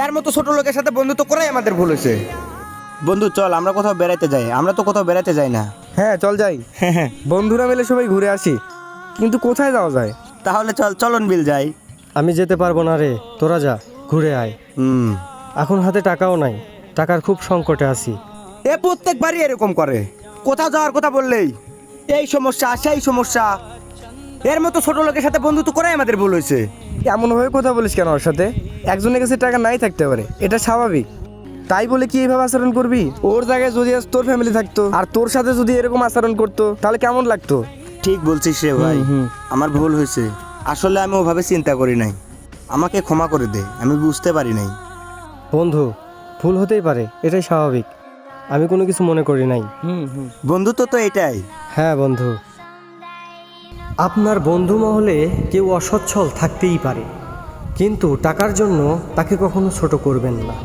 এর মতো ছোট লোকের সাথে বন্ধুত্ব করাই আমাদের ভুল হয়েছে। বন্ধু চল আমরা কোথাও বেড়াইতে যাই, আমরা তো কোথাও বেড়াতে যাই না। হ্যাঁ চল যাই। হ্যাঁ বন্ধুরা মিলে সবাই ঘুরে আসি, কিন্তু কোথায় যাওয়া যায়? তাহলে চল চলন বিল যাই। আমি যেতে পারবো না রে, তোরা যা, ঘুরে আয়। এখন হাতে টাকাও নাই, টাকার খুব সংকটে আছি। এ প্রত্যেকবারই এরকম করে, কোথাও যাওয়ার কথা বললেই এই সমস্যা সেই সমস্যা। এর মতো ছোট লোকের সাথে বন্ধুত্ব করাই আমাদের ভুল হয়েছে। এমনভাবে কথা বলিস কেন ওর সাথে? একজনের কাছে টাকা নাই থাকতে পারে, এটা স্বাভাবিক। তাই বলে কি এইভাবে আচরণ করবি? ওর জায়গায় যদি আজ তোর ফ্যামিলি থাকতো আর তোর সাথে যদি এরকম আচরণ করতো তাহলে কেমন লাগতো? ঠিক বলছিস রে ভাই, আমার ভুল হয়েছে। আসলে আমি ওভাবে চিন্তা করি নাই, আমাকে ক্ষমা করে দে, আমি বুঝতে পারি নাই। বন্ধু, ভুল হতেই পারে, এটাই স্বাভাবিক। আমি কোনো কিছু মনে করি নাই। বন্ধুত্ব তো এটাই। হ্যাঁ বন্ধু, আপনার বন্ধু মহলে কেউ অসচ্ছল থাকতেই পারে, কিন্তু টাকার জন্য তাকে কখনো ছোট করবেন না।